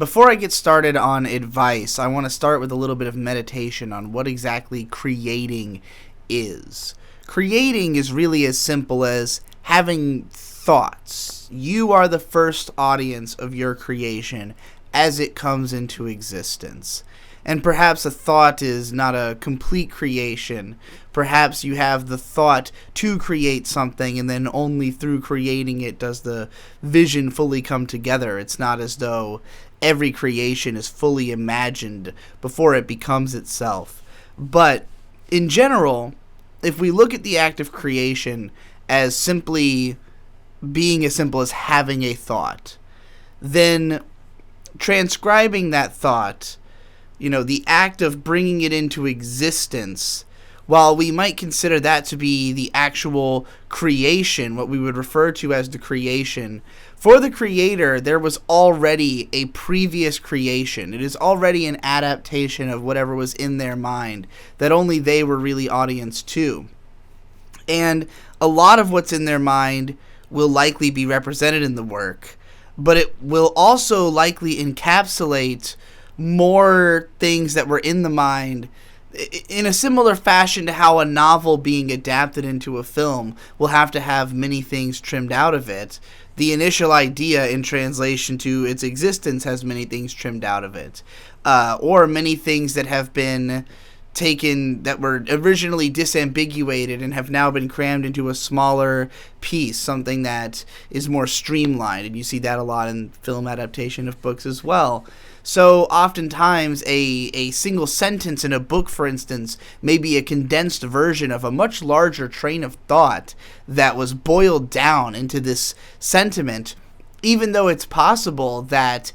Before I get started on advice, I want to start with a little bit of meditation on what exactly creating is. Creating is really as simple as having thoughts. You are the first audience of your creation as it comes into existence. And perhaps a thought is not a complete creation. Perhaps you have the thought to create something, and then only through creating it does the vision fully come together. It's not as though every creation is fully imagined before it becomes itself. But in general, if we look at the act of creation as simply being as simple as having a thought, then transcribing that thought, the act of bringing it into existence, while we might consider that to be the actual creation, what we would refer to as the creation, for the creator, there was already a previous creation. It is already an adaptation of whatever was in their mind that only they were really audience to. And a lot of what's in their mind will likely be represented in the work, but it will also likely encapsulate more things that were in the mind in a similar fashion to how a novel being adapted into a film will have to have many things trimmed out of it. The initial idea in translation to its existence has many things trimmed out of it, or many things that have been taken that were originally disambiguated and have now been crammed into a smaller piece, something that is more streamlined, and you see that a lot in film adaptation of books as well. So oftentimes a single sentence in a book, for instance, may be a condensed version of a much larger train of thought that was boiled down into this sentiment, even though it's possible that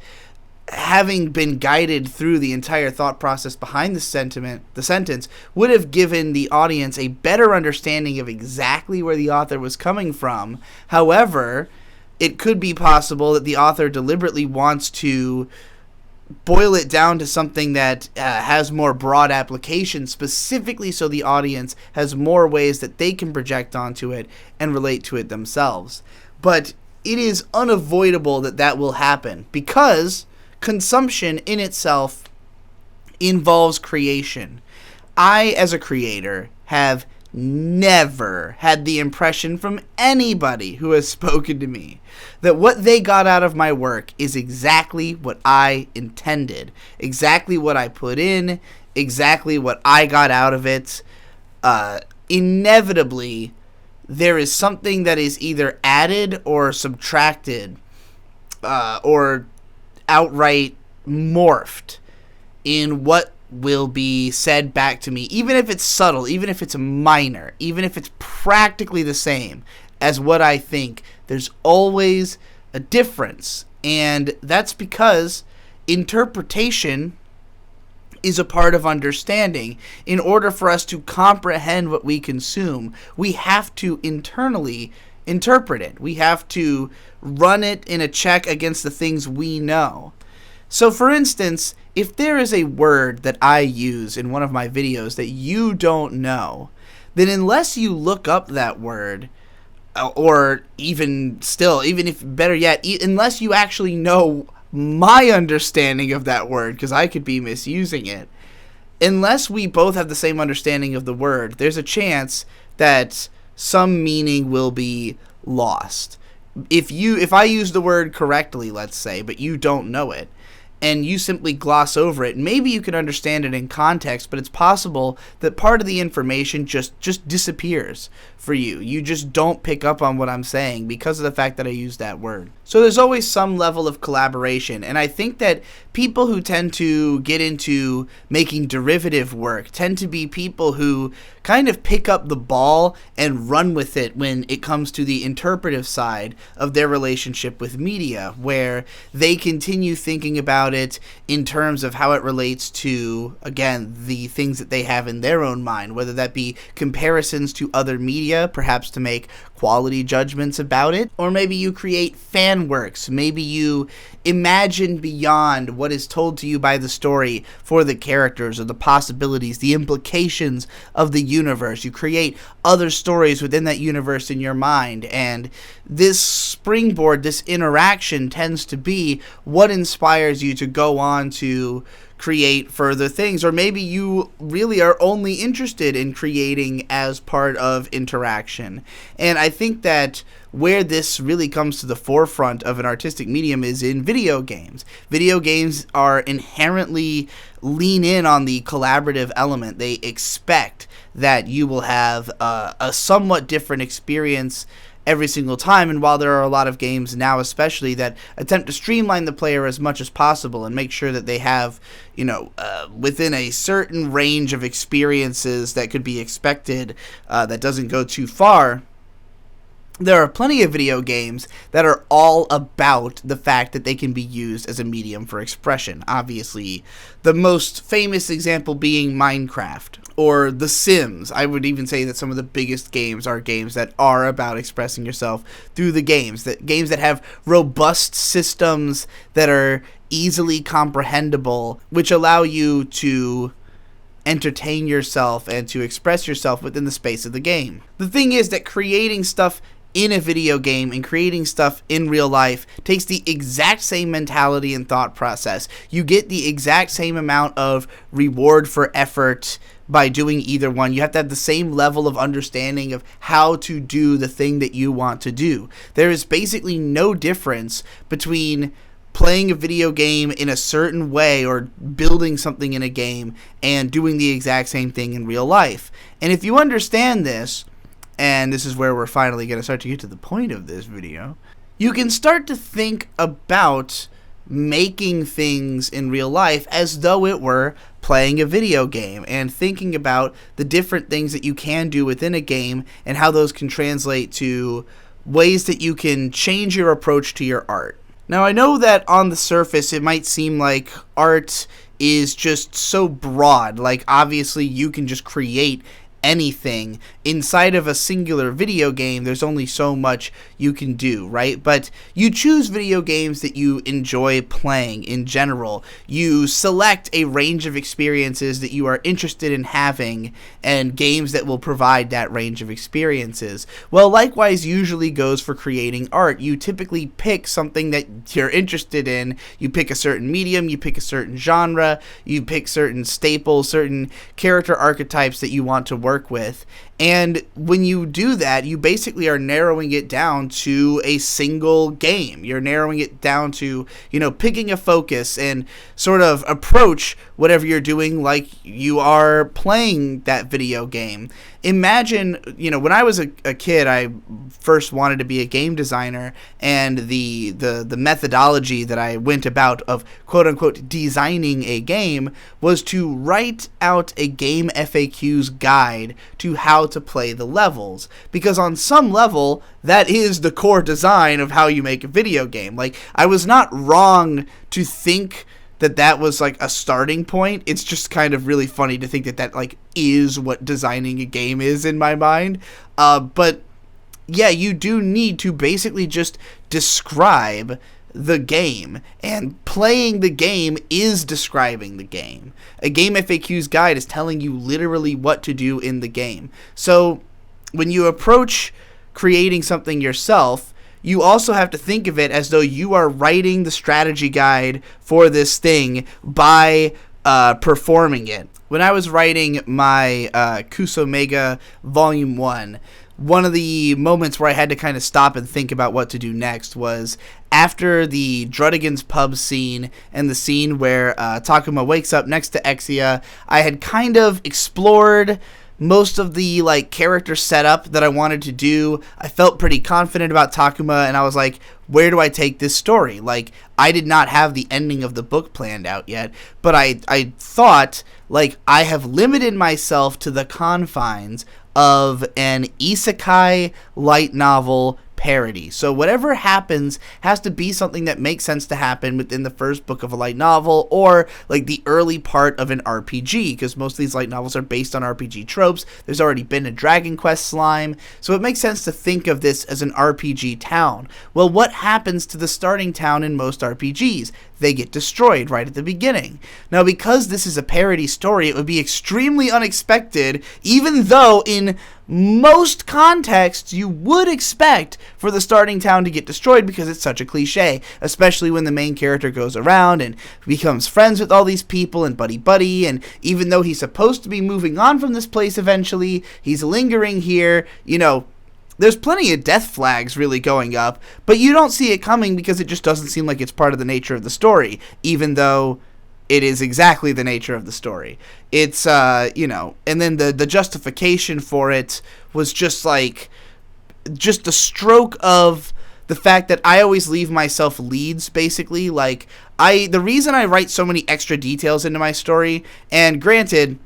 having been guided through the entire thought process behind the sentence would have given the audience a better understanding of exactly where the author was coming from. However, it could be possible that the author deliberately wants to boil it down to something that has more broad application, specifically so the audience has more ways that they can project onto it and relate to it themselves. But it is unavoidable that that will happen, because consumption in itself involves creation. I, as a creator, have never had the impression from anybody who has spoken to me that what they got out of my work is exactly what I intended, exactly what I put in, exactly what I got out of it. Inevitably, there is something that is either added or subtracted, or outright morphed in what will be said back to me, even if it's subtle, even if it's minor, even if it's practically the same as what I think. There's always a difference, and that's because interpretation is a part of understanding. In order for us to comprehend what we consume, we have to internally interpret it. We have to run it in a check against the things we know. So, for instance, if there is a word that I use in one of my videos that you don't know, then unless you look up that word, or even still, even if better yet, unless you actually know my understanding of that word, because I could be misusing it, unless we both have the same understanding of the word, there's a chance that some meaning will be lost. If I use the word correctly, let's say, but you don't know it, and you simply gloss over it, maybe you can understand it in context, but it's possible that part of the information just disappears for you. You just don't pick up on what I'm saying because of the fact that I use that word. So there's always some level of collaboration, and I think that people who tend to get into making derivative work tend to be people who kind of pick up the ball and run with it when it comes to the interpretive side of their relationship with media, where they continue thinking about it in terms of how it relates to, again, the things that they have in their own mind, whether that be comparisons to other media, perhaps to make quality judgments about it. Or maybe you create fan works. Maybe you imagine beyond what is told to you by the story for the characters, or the possibilities, the implications of the universe. You create other stories within that universe in your mind, and this springboard, this interaction, tends to be what inspires you to go on to create further things. Or maybe you really are only interested in creating as part of interaction. And I think that where this really comes to the forefront of an artistic medium is in video games. Video games are inherently lean in on the collaborative element. They expect that you will have a somewhat different experience every single time. And while there are a lot of games now especially that attempt to streamline the player as much as possible and make sure that they have, within a certain range of experiences that could be expected, that doesn't go too far, there are plenty of video games that are all about the fact that they can be used as a medium for expression. Obviously, the most famous example being Minecraft or The Sims. I would even say that some of the biggest games are games that are about expressing yourself through the games. Games that have robust systems that are easily comprehensible, which allow you to entertain yourself and to express yourself within the space of the game. The thing is that creating stuff in a video game and creating stuff in real life takes the exact same mentality and thought process. You get the exact same amount of reward for effort by doing either one. You have to have the same level of understanding of how to do the thing that you want to do. There is basically no difference between playing a video game in a certain way or building something in a game and doing the exact same thing in real life. And if you understand this, and this is where we're finally going to start to get to the point of this video, you can start to think about making things in real life as though it were playing a video game, and thinking about the different things that you can do within a game and how those can translate to ways that you can change your approach to your art. Now, I know that on the surface it might seem like art is just so broad. Like, obviously you can just create anything inside of a singular video game. There's only so much you can do, right? But you choose video games that you enjoy playing in general. You select a range of experiences that you are interested in having, and games that will provide that range of experiences. Well, likewise usually goes for creating art. You typically pick something that you're interested in. You pick a certain medium, you pick a certain genre, you pick certain staples, certain character archetypes that you want to work with. And when you do that, you basically are narrowing it down to a single game. You're narrowing it down to, picking a focus and sort of approach whatever you're doing like you are playing that video game. Imagine, when I was a kid, I first wanted to be a game designer, and the methodology that I went about of quote-unquote designing a game was to write out a game FAQ's guide to how to play the levels, because on some level that is the core design of how you make a video game. Like, I was not wrong to think that was like a starting point. It's just kind of really funny to think that like is what designing a game is in my mind. But yeah, you do need to basically just describe the game, and playing the game is describing the game. A game FAQ's guide is telling you literally what to do in the game. So when you approach creating something yourself, you also have to think of it as though you are writing the strategy guide for this thing by performing it. When I was writing my Kusomega Volume 1, one of the moments where I had to kind of stop and think about what to do next was after the Drudigan's pub scene and the scene where Takuma wakes up next to Exia. I had kind of explored most of the character setup that I wanted to do. I felt pretty confident about Takuma, and I was like, where do I take this story? I did not have the ending of the book planned out yet, but I thought, I have limited myself to the confines of an isekai light novel parody. So whatever happens has to be something that makes sense to happen within the first book of a light novel, or like the early part of an RPG, because most of these light novels are based on RPG tropes. There's already been a Dragon Quest slime, so it makes sense to think of this as an RPG town. Well, what happens to the starting town in most RPGs? They get destroyed right at the beginning. Now, because this is a parody story, it would be extremely unexpected, even though in most contexts you would expect for the starting town to get destroyed because it's such a cliche, especially when the main character goes around and becomes friends with all these people and buddy, and even though he's supposed to be moving on from this place eventually, he's lingering here, there's plenty of death flags really going up, but you don't see it coming because it just doesn't seem like it's part of the nature of the story, even though it is exactly the nature of the story. It's, and then the justification for it was just a stroke of the fact that I always leave myself leads, basically. The reason I write so many extra details into my story, and granted,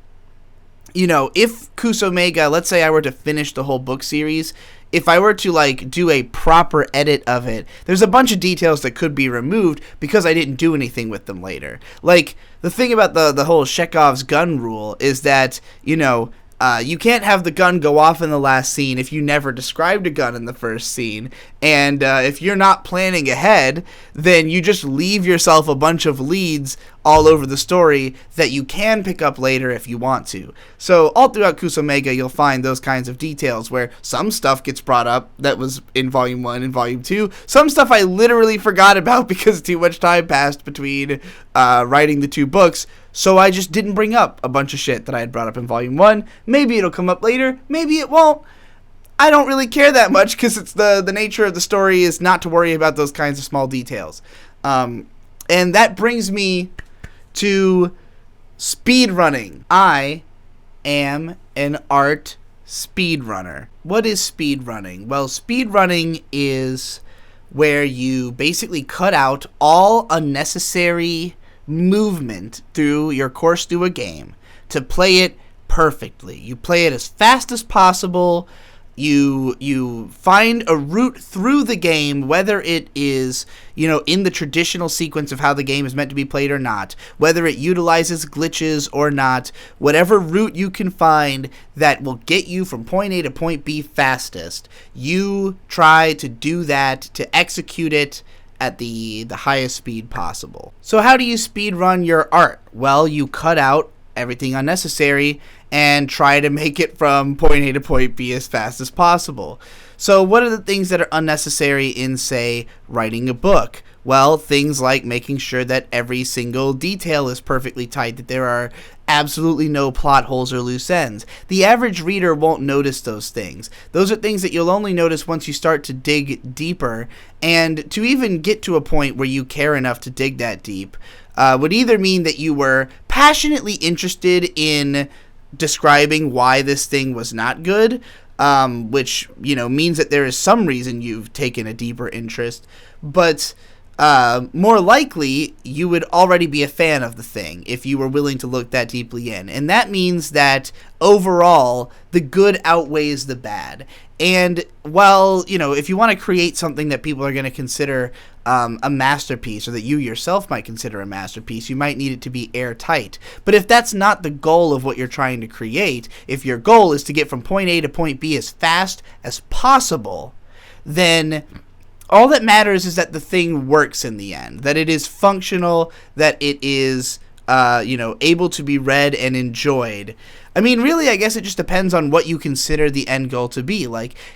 if Kusomega, let's say I were to finish the whole book series, if I were to do a proper edit of it, there's a bunch of details that could be removed because I didn't do anything with them later. The thing about the whole Chekhov's gun rule is that, you can't have the gun go off in the last scene if you never described a gun in the first scene. And if you're not planning ahead, then you just leave yourself a bunch of leads all over the story that you can pick up later if you want to. So all throughout Kusomega, you'll find those kinds of details where some stuff gets brought up that was in Volume 1 and Volume 2. Some stuff I literally forgot about because too much time passed between writing the two books. So I just didn't bring up a bunch of shit that I had brought up in Volume 1. Maybe it'll come up later. Maybe it won't. I don't really care that much because it's the nature of the story is not to worry about those kinds of small details. And that brings me to speedrunning. I am an art speedrunner. What is speedrunning? Well, speedrunning is where you basically cut out all unnecessary movement through your course through a game to play it perfectly. You play it as fast as possible. You find a route through the game, whether it is, in the traditional sequence of how the game is meant to be played or not, whether it utilizes glitches or not, whatever route you can find that will get you from point A to point B fastest, you try to do that, to execute it at the highest speed possible. So how do you speed run your art? Well, you cut out everything unnecessary and try to make it from point A to point B as fast as possible. So what are the things that are unnecessary in, say, writing a book? Well, things like making sure that every single detail is perfectly tight, that there are absolutely no plot holes or loose ends. The average reader won't notice those things. Those are things that you'll only notice once you start to dig deeper, and to even get to a point where you care enough to dig that deep would either mean that you were passionately interested in describing why this thing was not good, which, means that there is some reason you've taken a deeper interest, but more likely you would already be a fan of the thing if you were willing to look that deeply in. And that means that overall the good outweighs the bad. And while, if you want to create something that people are going to consider a masterpiece, or that you yourself might consider a masterpiece, you might need it to be airtight. But if that's not the goal of what you're trying to create, if your goal is to get from point A to point B as fast as possible, then all that matters is that the thing works in the end, that it is functional, that it is, able to be read and enjoyed. I mean, really, I guess it just depends on what you consider the end goal to be.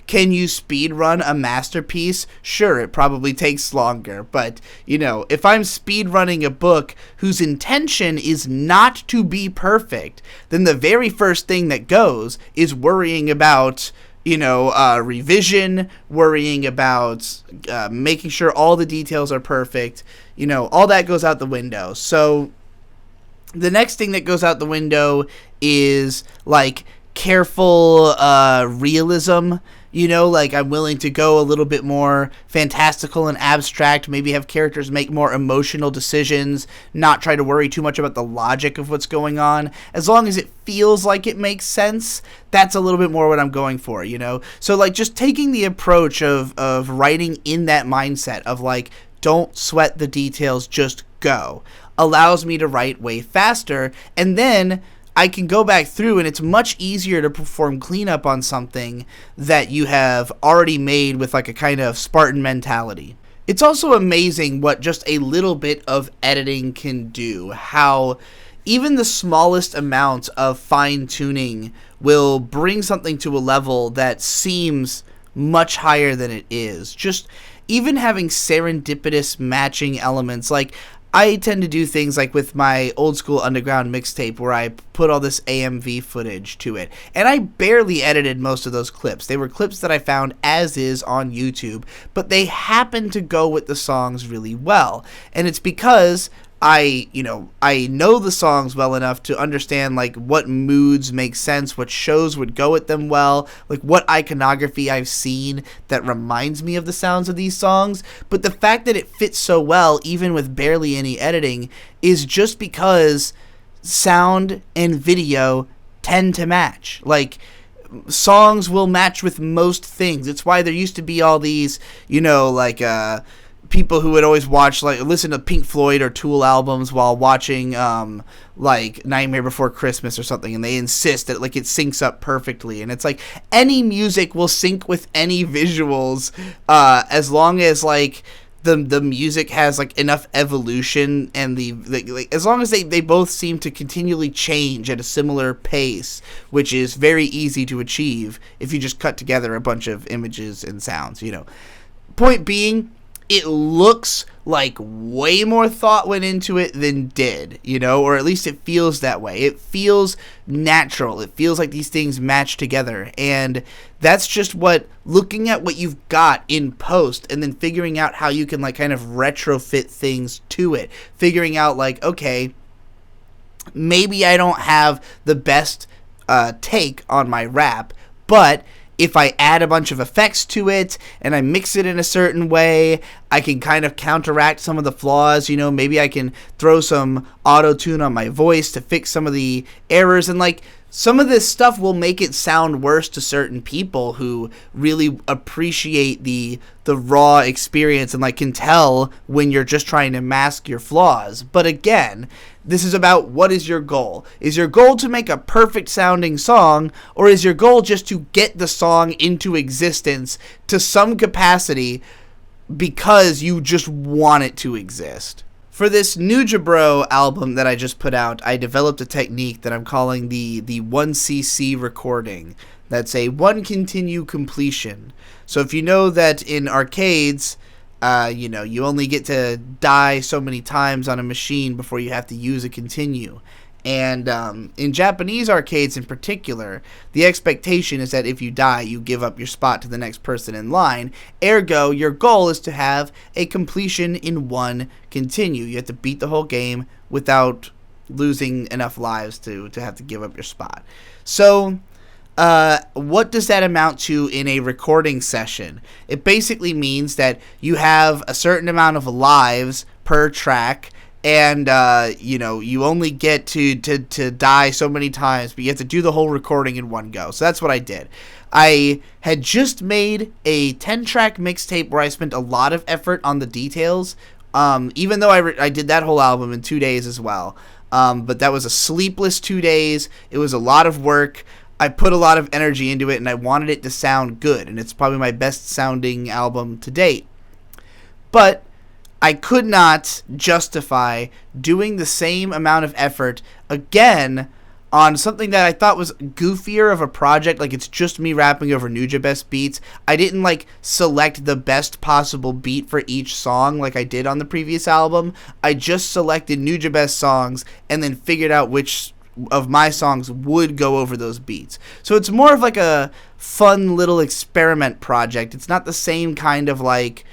Can you speedrun a masterpiece? Sure, it probably takes longer. But, if I'm speedrunning a book whose intention is not to be perfect, then the very first thing that goes is worrying about revision, worrying about making sure all the details are perfect. All that goes out the window. So the next thing that goes out the window is careful realism. You know, like I'm willing to go a little bit more fantastical and abstract, maybe have characters make more emotional decisions, not try to worry too much about the logic of what's going on. As long as it feels like it makes sense, that's a little bit more what I'm going for, you know? So like just taking the approach of writing in that mindset of like, don't sweat the details, just go, allows me to write way faster. And then I can go back through and it's much easier to perform cleanup on something that you have already made with like a kind of Spartan mentality. It's also amazing what just a little bit of editing can do, how even the smallest amount of fine-tuning will bring something to a level that seems much higher than it is. Just even having serendipitous matching elements, like I tend to do things like with my old school underground mixtape where I put all this AMV footage to it. And I barely edited most of those clips. They were clips that I found as is on YouTube, but they happen to go with the songs really well. And it's because I know the songs well enough to understand like what moods make sense, what shows would go with them well, like what iconography I've seen that reminds me of the sounds of these songs. But the fact that it fits so well, even with barely any editing, is just because sound and video tend to match. Like, songs will match with most things. It's why there used to be all these, people who would always listen to Pink Floyd or Tool albums while watching like Nightmare Before Christmas or something, and they insist that like it syncs up perfectly. And it's like any music will sync with any visuals as long as like the music has like enough evolution, and as long as they both seem to continually change at a similar pace, which is very easy to achieve if you just cut together a bunch of images and sounds. Point being, it looks like way more thought went into it than did, or at least it feels that way. It feels natural. It feels like these things match together. And that's just what looking at what you've got in post and then figuring out how you can like kind of retrofit things to it. Figuring out like, okay, maybe I don't have the best take on my rap, but if I add a bunch of effects to it and I mix it in a certain way, I can kind of counteract some of the flaws. Maybe I can throw some auto-tune on my voice to fix some of the errors. And like some of this stuff will make it sound worse to certain people who really appreciate the raw experience and like can tell when you're just trying to mask your flaws. But again, this is about what is your goal. Is your goal to make a perfect sounding song, or is your goal just to get the song into existence to some capacity because you just want it to exist? For this Nuja Bro album that I just put out, I developed a technique that I'm calling the 1cc recording. That's a one continue completion. So if you know that in arcades, you only get to die so many times on a machine before you have to use a continue. And in Japanese arcades in particular, the expectation is that if you die, you give up your spot to the next person in line. Ergo, your goal is to have a completion in one continue. You have to beat the whole game without losing enough lives to have to give up your spot. So what does that amount to in a recording session? It basically means that you have a certain amount of lives per track, and you only get to die so many times, but you have to do the whole recording in one go. So that's what I did. I had just made a 10-track mixtape where I spent a lot of effort on the details, even though I did that whole album in 2 days as well. But that was a sleepless 2 days. It was a lot of work. I put a lot of energy into it, and I wanted it to sound good, and it's probably my best sounding album to date. But I could not justify doing the same amount of effort again on something that I thought was goofier of a project. Like, it's just me rapping over Nuja Best beats. I didn't like select the best possible beat for each song like I did on the previous album. I just selected Nuja Best songs and then figured out which of my songs would go over those beats. So it's more of like a fun little experiment project. It's not the same kind of like,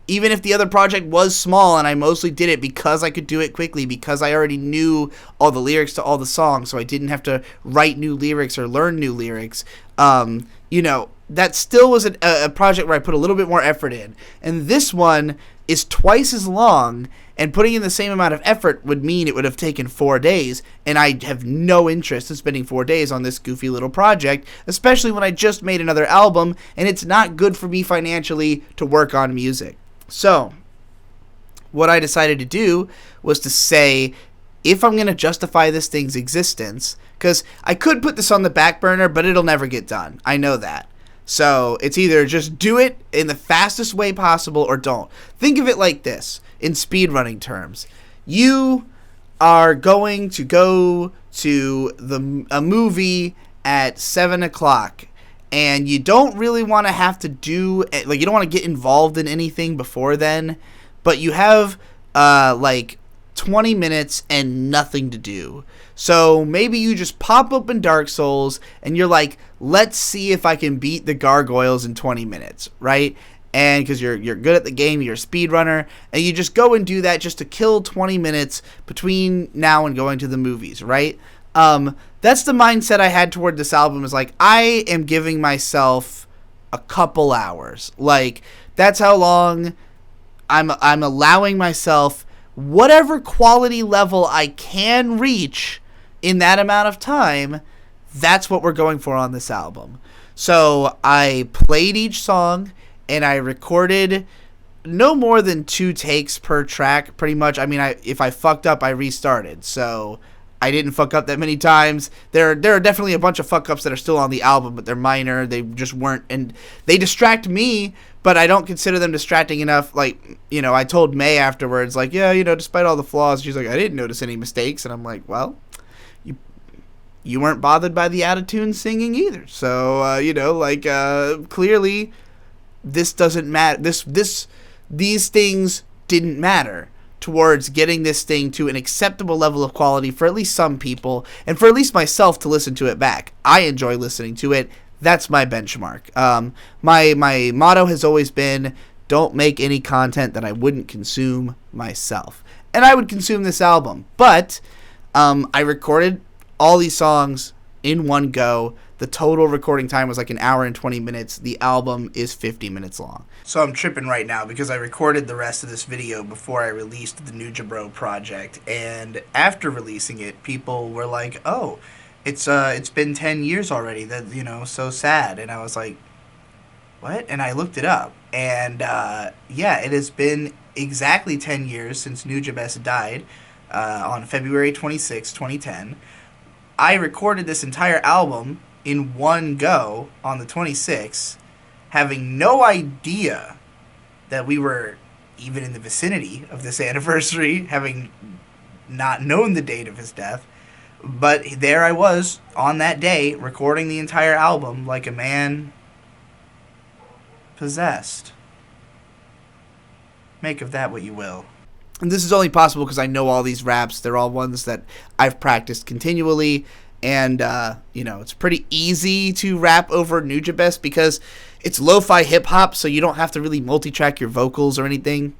even if the other project was small and I mostly did it because I could do it quickly, because I already knew all the lyrics to all the songs, so I didn't have to write new lyrics or learn new lyrics. that still was a project where I put a little bit more effort in. And this one is twice as long, and putting in the same amount of effort would mean it would have taken 4 days, and I have no interest in spending 4 days on this goofy little project, especially when I just made another album, and it's not good for me financially to work on music. So, what I decided to do was to say, if I'm going to justify this thing's existence, because I could put this on the back burner, but it'll never get done. I know that. So it's either just do it in the fastest way possible or don't. Think of it like this, in speedrunning terms. You are going to go to a movie at 7 o'clock, and you don't really want to have to you don't want to get involved in anything before then, but you have 20 minutes and nothing to do. So maybe you just pop open Dark Souls and you're like, let's see if I can beat the gargoyles in 20 minutes, right? And because you're good at the game, you're a speedrunner, and you just go and do that just to kill 20 minutes between now and going to the movies, right? That's the mindset I had toward this album, is like, I am giving myself a couple hours. Like, that's how long I'm allowing myself whatever quality level I can reach in that amount of time. That's what we're going for on this album. So I played each song, and I recorded no more than 2 takes per track, pretty much. I mean, if I fucked up, I restarted. So I didn't fuck up that many times. There are definitely a bunch of fuck ups that are still on the album, but they're minor. They just weren't, and they distract me, but I don't consider them distracting enough. Like, I told May afterwards, like, yeah, despite all the flaws, she's like, I didn't notice any mistakes. And I'm like, well, you weren't bothered by the out-of-tune singing either. So, clearly this doesn't matter. These things didn't matter towards getting this thing to an acceptable level of quality for at least some people, and for at least myself to listen to it back. I enjoy listening to it. That's my benchmark. My motto has always been, don't make any content that I wouldn't consume myself. And I would consume this album. But I recorded all these songs in one go. The total recording time was like 1 hour and 20 minutes. The album is 50 minutes long. So I'm tripping right now because I recorded the rest of this video before I released the New Jabro project. And after releasing it, people were like, oh, it's been 10 years already. That, so sad. And I was like, what? And I looked it up. And it has been exactly 10 years since Nujabes died on February 26, 2010. I recorded this entire album in one go on the 26th, having no idea that we were even in the vicinity of this anniversary, having not known the date of his death. But there I was on that day recording the entire album like a man possessed. Make of that what you will. And this is only possible because I know all these raps. They're all ones that I've practiced continually. And, it's pretty easy to rap over Nujabes because it's lo-fi hip-hop, so you don't have to really multi-track your vocals or anything.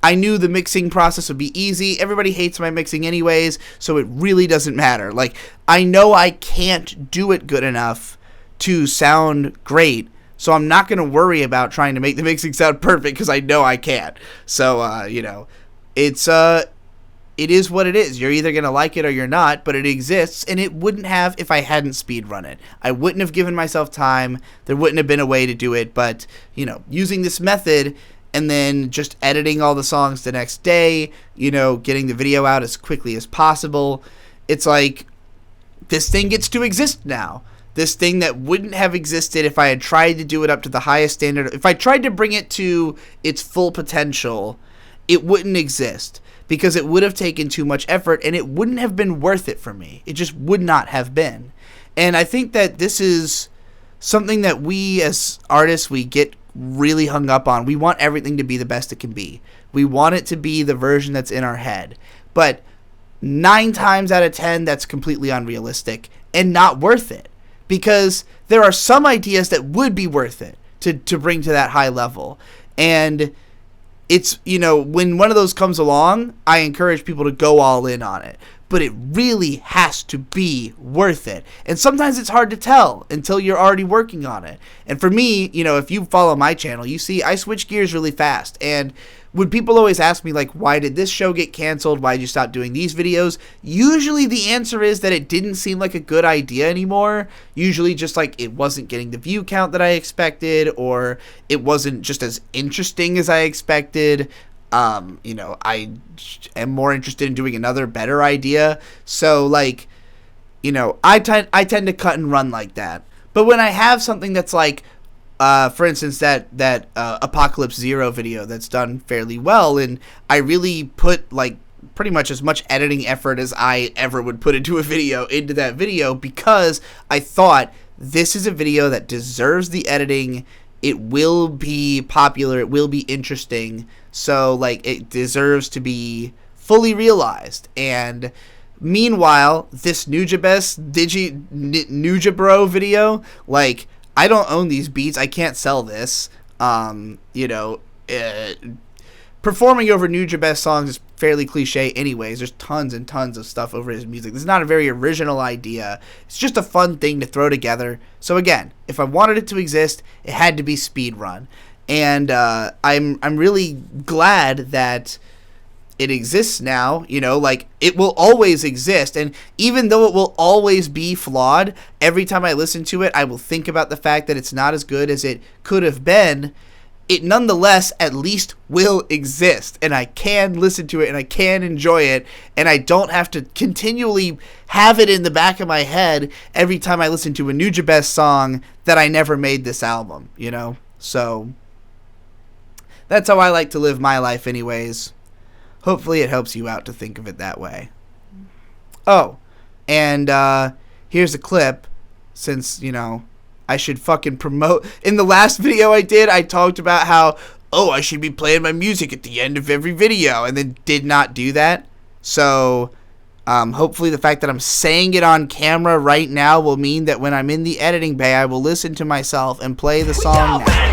I knew the mixing process would be easy. Everybody hates my mixing anyways, so it really doesn't matter. Like, I know I can't do it good enough to sound great, so I'm not going to worry about trying to make the mixing sound perfect because I know I can't. So, it is what it is. You're either going to like it or you're not, but it exists, and it wouldn't have if I hadn't speedrun it. I wouldn't have given myself time. There wouldn't have been a way to do it, but, using this method and then just editing all the songs the next day, getting the video out as quickly as possible, it's like this thing gets to exist now. This thing that wouldn't have existed if I had tried to do it up to the highest standard. If I tried to bring it to its full potential, it wouldn't exist, because it would have taken too much effort and it wouldn't have been worth it for me. It just would not have been. And I think that this is something that we as artists, we get really hung up on. We want everything to be the best it can be. We want it to be the version that's in our head. But 9 times out of 10, that's completely unrealistic and not worth it. Because there are some ideas that would be worth it to bring to that high level. And it's, when one of those comes along, I encourage people to go all in on it. But it really has to be worth it. And sometimes it's hard to tell until you're already working on it. And for me, if you follow my channel, you see I switch gears really fast. And when people always ask me, like, why did this show get canceled? Why did you stop doing these videos? Usually the answer is that it didn't seem like a good idea anymore. Usually just like it wasn't getting the view count that I expected, or it wasn't just as interesting as I expected. I am more interested in doing another better idea. So, like, I tend to cut and run like that. But when I have something that's like, for instance, that Apocalypse Zero video that's done fairly well, and I really put, like, pretty much as much editing effort as I ever would put into a video into that video, because I thought this is a video that deserves the editing. It will be popular. It will be interesting. So, like, it deserves to be fully realized. And meanwhile, this Nujabro video, like, I don't own these beats. I can't sell this. Performing over Nujabes songs is fairly cliche anyways. There's tons and tons of stuff over his music. This is not a very original idea. It's just a fun thing to throw together. So again, if I wanted it to exist, it had to be Speedrun. And I'm really glad that it exists now. Like, it will always exist. And even though it will always be flawed, every time I listen to it, I will think about the fact that it's not as good as it could have been. It nonetheless at least will exist, and I can listen to it, and I can enjoy it, and I don't have to continually have it in the back of my head every time I listen to a Nujabes song that I never made this album, So that's how I like to live my life anyways. Hopefully it helps you out to think of it that way. Oh, and here's a clip, since, I should fucking promote. In the last video I did, I talked about how, I should be playing my music at the end of every video, and then did not do that. So, hopefully the fact that I'm saying it on camera right now will mean that when I'm in the editing bay, I will listen to myself and play the song now.